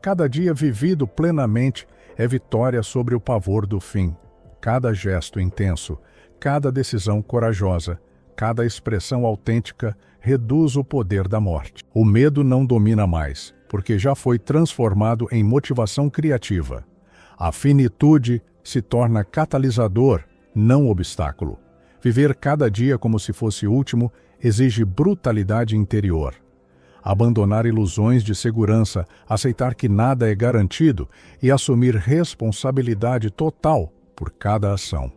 Cada dia vivido plenamente é vitória sobre o pavor do fim. Cada gesto intenso, cada decisão corajosa, cada expressão autêntica reduz o poder da morte. O medo não domina mais, porque já foi transformado em motivação criativa. A finitude se torna catalisador, não obstáculo. Viver cada dia como se fosse o último exige brutalidade interior. Abandonar ilusões de segurança, aceitar que nada é garantido e assumir responsabilidade total por cada ação.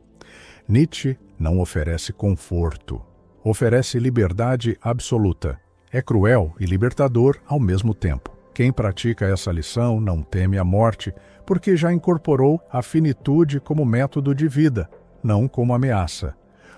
Nietzsche não oferece conforto, oferece liberdade absoluta. É cruel e libertador ao mesmo tempo. Quem pratica essa lição não teme a morte, porque já incorporou a finitude como método de vida, não como ameaça.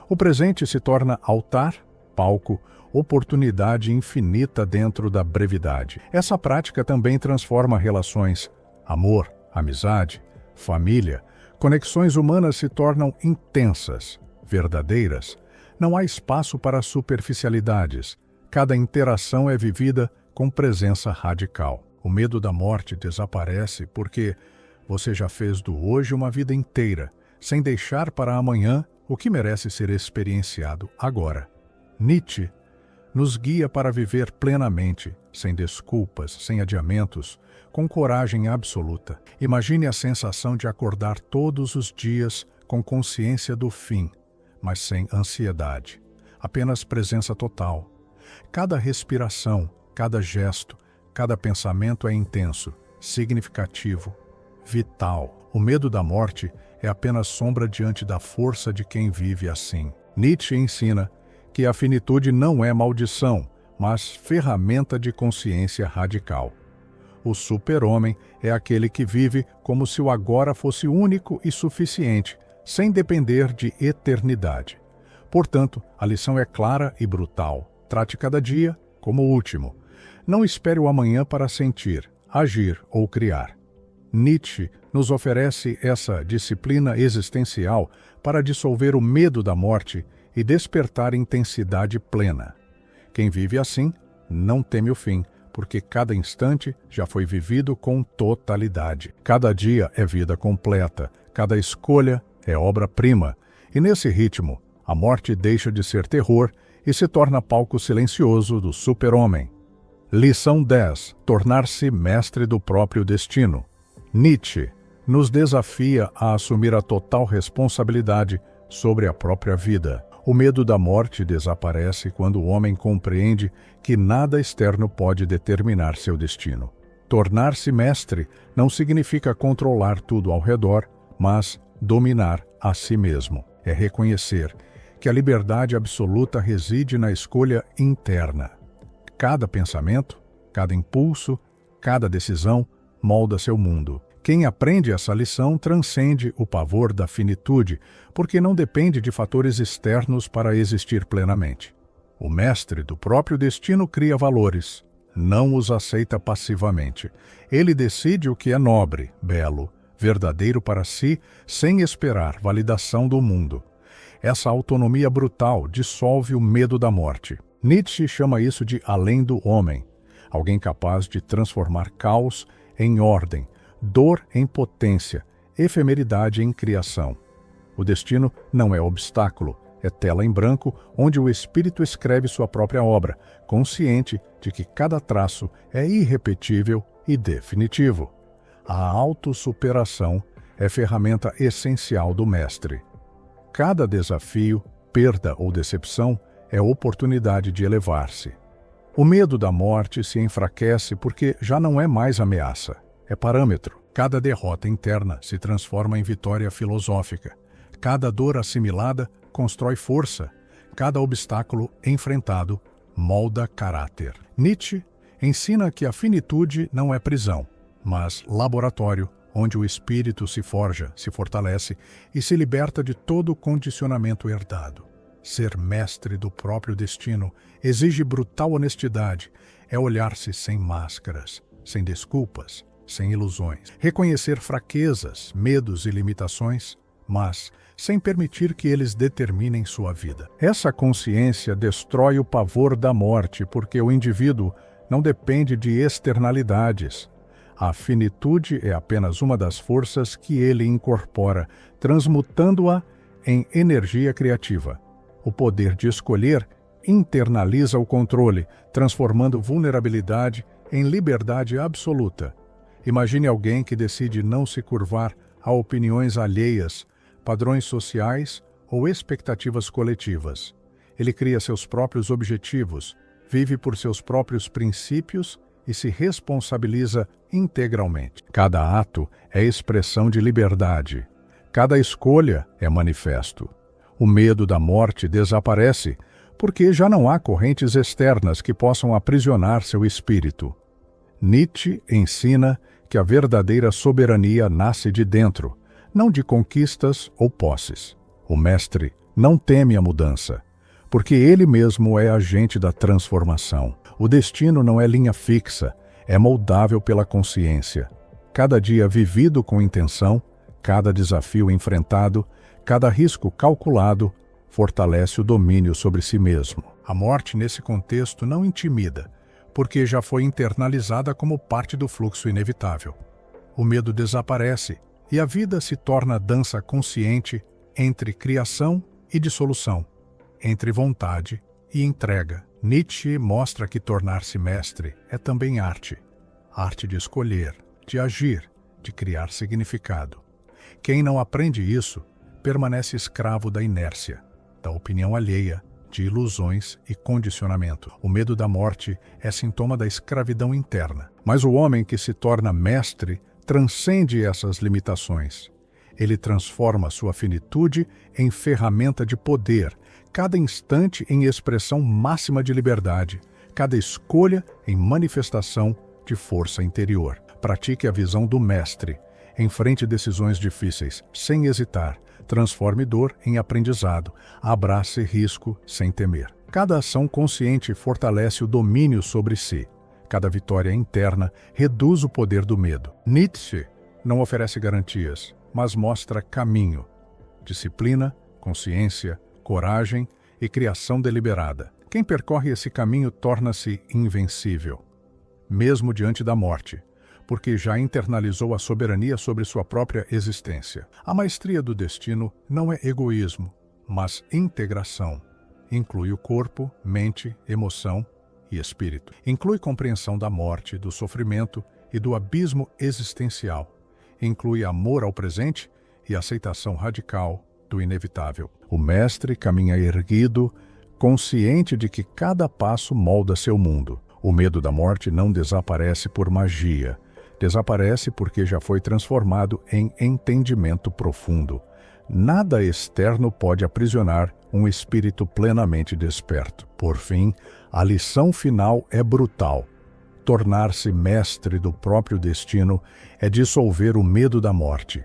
O presente se torna altar, palco, oportunidade infinita dentro da brevidade. Essa prática também transforma relações. Amor, amizade, família, conexões humanas se tornam intensas, verdadeiras. Não há espaço para superficialidades. Cada interação é vivida com presença radical. O medo da morte desaparece porque você já fez do hoje uma vida inteira, sem deixar para amanhã o que merece ser experienciado agora. Nietzsche nos guia para viver plenamente, sem desculpas, sem adiamentos, com coragem absoluta. Imagine a sensação de acordar todos os dias com consciência do fim, mas sem ansiedade. Apenas presença total. Cada respiração, cada gesto, cada pensamento é intenso, significativo, vital. O medo da morte é apenas sombra diante da força de quem vive assim. Nietzsche ensina que a finitude não é maldição, mas ferramenta de consciência radical. O super-homem é aquele que vive como se o agora fosse único e suficiente, sem depender de eternidade. Portanto, a lição é clara e brutal. Trate cada dia como o último. Não espere o amanhã para sentir, agir ou criar. Nietzsche nos oferece essa disciplina existencial para dissolver o medo da morte e despertar intensidade plena. Quem vive assim não teme o fim, porque cada instante já foi vivido com totalidade. Cada dia é vida completa, cada escolha é obra-prima, e nesse ritmo, a morte deixa de ser terror e se torna palco silencioso do super-homem. Lição 10. Tornar-se mestre do próprio destino. Nietzsche nos desafia a assumir a total responsabilidade sobre a própria vida. O medo da morte desaparece quando o homem compreende que nada externo pode determinar seu destino. Tornar-se mestre não significa controlar tudo ao redor, mas dominar a si mesmo. É reconhecer que a liberdade absoluta reside na escolha interna. Cada pensamento, cada impulso, cada decisão molda seu mundo. Quem aprende essa lição transcende o pavor da finitude, porque não depende de fatores externos para existir plenamente. O mestre do próprio destino cria valores, não os aceita passivamente. Ele decide o que é nobre, belo, verdadeiro para si, sem esperar validação do mundo. Essa autonomia brutal dissolve o medo da morte. Nietzsche chama isso de além do homem, alguém capaz de transformar caos em ordem, dor em potência, efemeridade em criação. O destino não é obstáculo, é tela em branco onde o espírito escreve sua própria obra, consciente de que cada traço é irrepetível e definitivo. A autossuperação é ferramenta essencial do mestre. Cada desafio, perda ou decepção é oportunidade de elevar-se. O medo da morte se enfraquece porque já não é mais ameaça, é parâmetro. Cada derrota interna se transforma em vitória filosófica. Cada dor assimilada constrói força. Cada obstáculo enfrentado molda caráter. Nietzsche ensina que a finitude não é prisão, mas laboratório onde o espírito se forja, se fortalece e se liberta de todo o condicionamento herdado. Ser mestre do próprio destino exige brutal honestidade, é olhar-se sem máscaras, sem desculpas, sem ilusões. Reconhecer fraquezas, medos e limitações, mas sem permitir que eles determinem sua vida. Essa consciência destrói o pavor da morte, porque o indivíduo não depende de externalidades. A finitude é apenas uma das forças que ele incorpora, transmutando-a em energia criativa. O poder de escolher internaliza o controle, transformando vulnerabilidade em liberdade absoluta. Imagine alguém que decide não se curvar a opiniões alheias, padrões sociais ou expectativas coletivas. Ele cria seus próprios objetivos, vive por seus próprios princípios e se responsabiliza integralmente. Cada ato é expressão de liberdade. Cada escolha é manifesto. O medo da morte desaparece, porque já não há correntes externas que possam aprisionar seu espírito. Nietzsche ensina que a verdadeira soberania nasce de dentro, não de conquistas ou posses. O mestre não teme a mudança, porque ele mesmo é agente da transformação. O destino não é linha fixa, é moldável pela consciência. Cada dia vivido com intenção, cada desafio enfrentado, cada risco calculado, fortalece o domínio sobre si mesmo. A morte, nesse contexto, não intimida, porque já foi internalizada como parte do fluxo inevitável. O medo desaparece e a vida se torna dança consciente entre criação e dissolução, entre vontade e entrega. Nietzsche mostra que tornar-se mestre é também arte. Arte de escolher, de agir, de criar significado. Quem não aprende isso, permanece escravo da inércia, da opinião alheia, de ilusões e condicionamento. O medo da morte é sintoma da escravidão interna. Mas o homem que se torna mestre transcende essas limitações. Ele transforma sua finitude em ferramenta de poder, cada instante em expressão máxima de liberdade, cada escolha em manifestação de força interior. Pratique a visão do mestre. Enfrente decisões difíceis, sem hesitar. Transforme dor em aprendizado. Abrace risco sem temer. Cada ação consciente fortalece o domínio sobre si. Cada vitória interna reduz o poder do medo. Nietzsche não oferece garantias, mas mostra caminho. Disciplina, consciência, coragem e criação deliberada. Quem percorre esse caminho torna-se invencível, mesmo diante da morte, porque já internalizou a soberania sobre sua própria existência. A maestria do destino não é egoísmo, mas integração. Inclui o corpo, mente, emoção e espírito. Inclui compreensão da morte, do sofrimento e do abismo existencial. Inclui amor ao presente e aceitação radical do inevitável. O mestre caminha erguido, consciente de que cada passo molda seu mundo. O medo da morte não desaparece por magia. Desaparece porque já foi transformado em entendimento profundo. Nada externo pode aprisionar um espírito plenamente desperto. Por fim, a lição final é brutal. Tornar-se mestre do próprio destino é dissolver o medo da morte.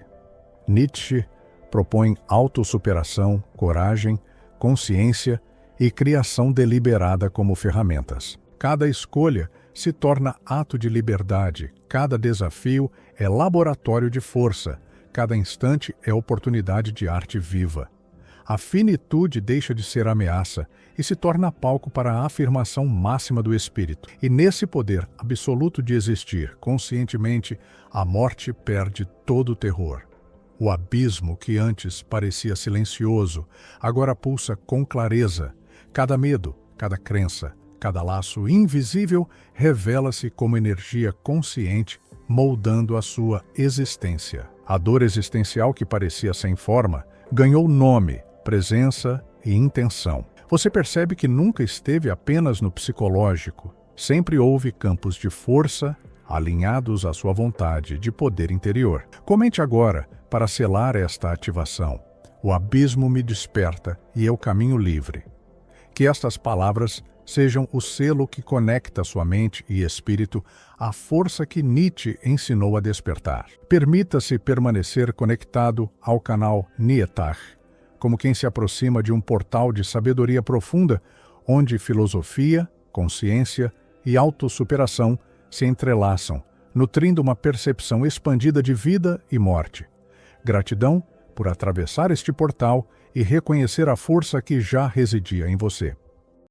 Nietzsche propõe autossuperação, coragem, consciência e criação deliberada como ferramentas. Cada escolha se torna ato de liberdade, cada desafio é laboratório de força, cada instante é oportunidade de arte viva. A finitude deixa de ser ameaça e se torna palco para a afirmação máxima do espírito. E nesse poder absoluto de existir conscientemente, a morte perde todo o terror. O abismo que antes parecia silencioso, agora pulsa com clareza. Cada medo, cada crença, cada laço invisível revela-se como energia consciente, moldando a sua existência. A dor existencial que parecia sem forma ganhou nome, presença e intenção. Você percebe que nunca esteve apenas no psicológico. Sempre houve campos de força alinhados à sua vontade de poder interior. Comente agora para selar esta ativação. O abismo me desperta e eu caminho livre. Que estas palavras sejam o selo que conecta sua mente e espírito à força que Nietzsche ensinou a despertar. Permita-se permanecer conectado ao canal Nietach, como quem se aproxima de um portal de sabedoria profunda, onde filosofia, consciência e autossuperação se entrelaçam, nutrindo uma percepção expandida de vida e morte. Gratidão por atravessar este portal e reconhecer a força que já residia em você.